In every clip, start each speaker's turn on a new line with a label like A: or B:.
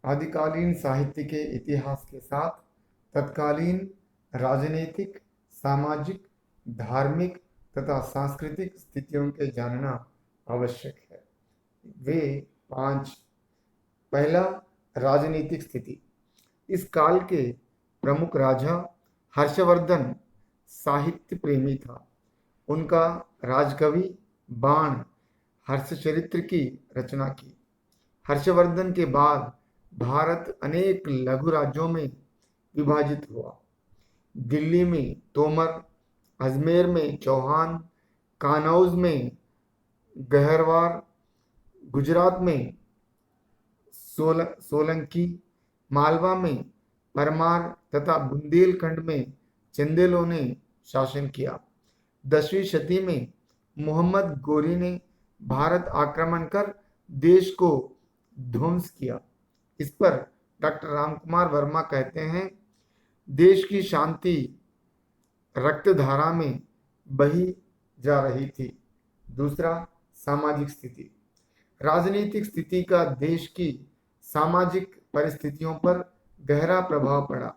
A: आदिकालीन साहित्य के इतिहास के साथ तत्कालीन राजनीतिक, सामाजिक, धार्मिक तथा सांस्कृतिक स्थितियों के जानना आवश्यक है। वे 5। पहला, राजनीतिक स्थिति। इस काल के प्रमुख राजा हर्षवर्धन साहित्य प्रेमी था। उनका राजकवि बाण हर्षचरित्र की रचना की। हर्षवर्धन के बाद भारत अनेक लघु राज्यों में विभाजित हुआ। दिल्ली में तोमर, अजमेर में चौहान, कानौज में गहरवार, गुजरात में सोलंकी, मालवा में परमार तथा बुंदेलखंड में चंदेलों ने शासन किया। 10वीं शती में मोहम्मद गोरी ने भारत आक्रमण कर देश को ध्वंस किया। इस पर डॉक्टर रामकुमार वर्मा कहते हैं, देश की शांति रक्तधारा में बही जा रही थी। दूसरा, सामाजिक स्थिति। राजनीतिक स्थिति का देश की सामाजिक परिस्थितियों पर गहरा प्रभाव पड़ा।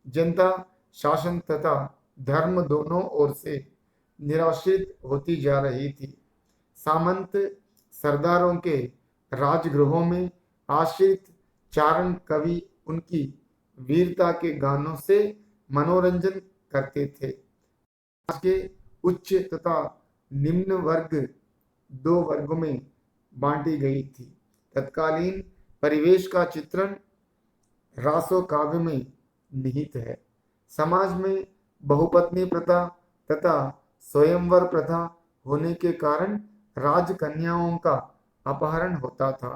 A: जनता शासन तथा धर्म दोनों ओर से निराश्रित होती जा रही थी। सामंत सरदारों के राजगृहों में आश्रित चारण कवि उनकी वीरता के गानों से मनोरंजन करते थे। समाज के उच्च तथा निम्न वर्ग 2 वर्गों में बांटी गई थी। तत्कालीन परिवेश का चित्रण रासो काव्य में निहित है। समाज में बहुपत्नी प्रथा तथा स्वयंवर प्रथा होने के कारण राजकन्याओं का अपहरण होता था।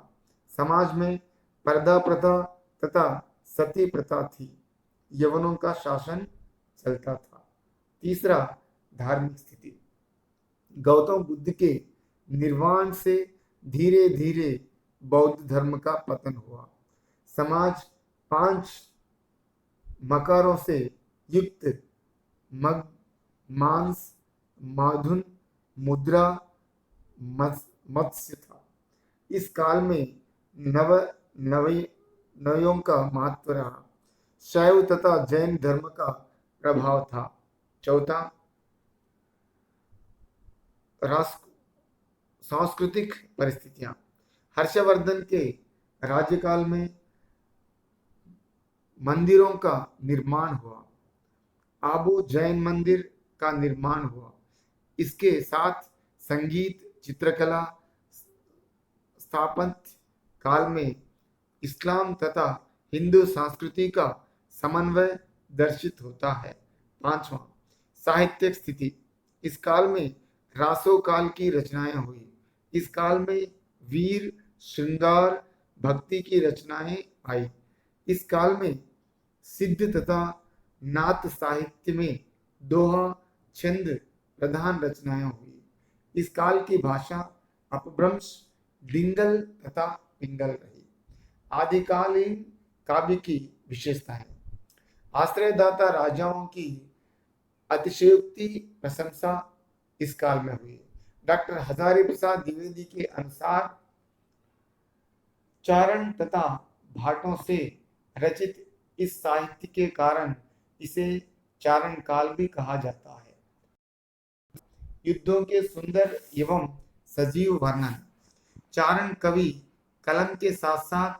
A: समाज में पर्दा प्रथा तथा सती प्रथा थी। यवनों का शासन चलता था। तीसरा, धार्मिक स्थिति। गौतम बुद्ध के निर्वाण से धीरे धीरे बौद्ध धर्म का पतन हुआ। समाज 5 मकारों से युक्त मग, मांस, माधुन, मुद्रा, मत्स्य था। इस काल में नवयों का महत्व रहा। शैव तथा जैन धर्म का प्रभाव था। चौथा, सांस्कृतिक परिस्थितियां। हर्षवर्धन के राज्यकाल में मंदिरों का निर्माण हुआ। आबू जैन मंदिर का निर्माण हुआ। इसके साथ संगीत, चित्रकला, स्थापत्य काल में इस्लाम तथा हिंदू संस्कृति का समन्वय दर्शित होता है। 5वां, साहित्यिक स्थिति। इस काल में रासो काल की रचनाएं हुई। इस काल में वीर, श्रृंगार, भक्ति की रचनाएं आई। इस काल में सिद्ध तथा नाथ साहित्य में दोहा, छंद प्रधान रचनाएं हुई। इस काल की भाषा अपभ्रंश, डिंगल तथा पिंगल रही। आदिकालीन काव्य की विशेषताएं। आश्रयदाता राजाओं की अतिशयोक्ति प्रशंसा इस काल में हुई। डॉक्टर हजारी प्रसाद द्विवेदी के अनुसार चारण तथा भाटों से रचित इस साहित्य के कारण इसे चारण काल भी कहा जाता है। युद्धों के सुंदर एवं सजीव वर्णन। चारण कवि कलम के साथ साथ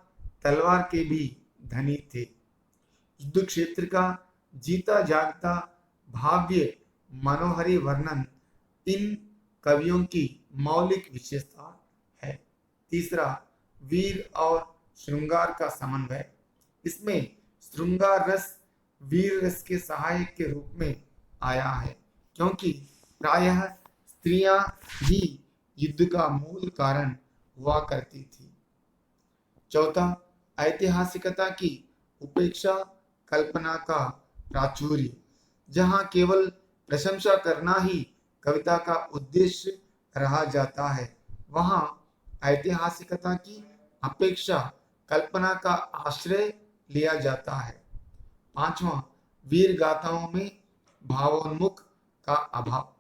A: तलवार के भी धनी थे। युद्ध क्षेत्र का जीता जागता भाव्य मनोहरी वर्णन इन कवियों की मौलिक विशेषता है। तीसरा, वीर और श्रृंगार का समन्वय। इसमें श्रृंगार रस वीर रस के सहायक के रूप में आया है, क्योंकि प्रायः स्त्रियां ही युद्ध का मूल कारण हुआ करती थी। चौथा, ऐतिहासिकता की उपेक्षा, कल्पना का प्राचुर्य। जहां केवल प्रशंसा करना ही कविता का उद्देश्य रहा जाता है, वहां ऐतिहासिकता की अपेक्षा कल्पना का आश्रय लिया जाता है। 5वां, वीर गाथाओं में भावोन्मुख का अभाव।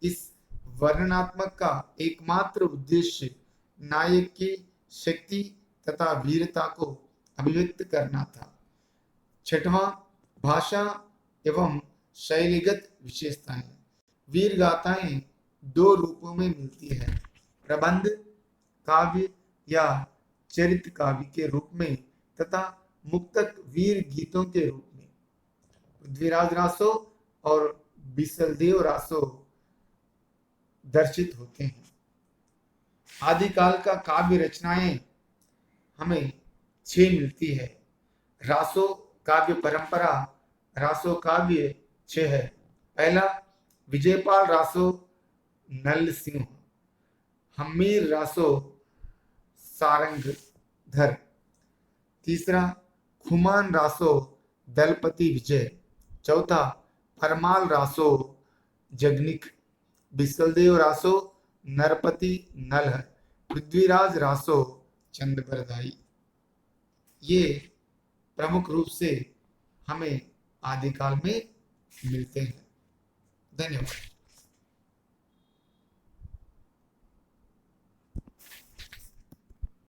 A: इस वर्णनात्मक का एकमात्र उद्देश्य नायक की शक्ति तथा वीरता को अभिव्यक्त करना था। छठवां, भाषा एवं शैलीगत विशेषताएं। वीर गाथाएं दो रूपों में मिलती है, प्रबंध काव्य या चरित्र काव्य के रूप में तथा मुक्तक वीर गीतों के रूप में। पृथ्वीराज रासो और बिसलदेव रासो दर्शित होते हैं। आदिकाल का काव्य रचनाएं हमें 6 मिलती है। रासो काव्य परंपरा, रासो काव्य 6 है। पहला, विजयपाल रासो नल सिंह, हम्मीर रासो सारंगधर। तीसरा, खुमान रासो दलपति विजय। चौथा, परमाल रासो जगनिक। बिसलदेव रासो नरपति नलहर। पृथ्वीराज रासो चंद्रबरदाई। ये प्रमुख रूप से हमें आदिकाल में मिलते हैं। धन्यवाद।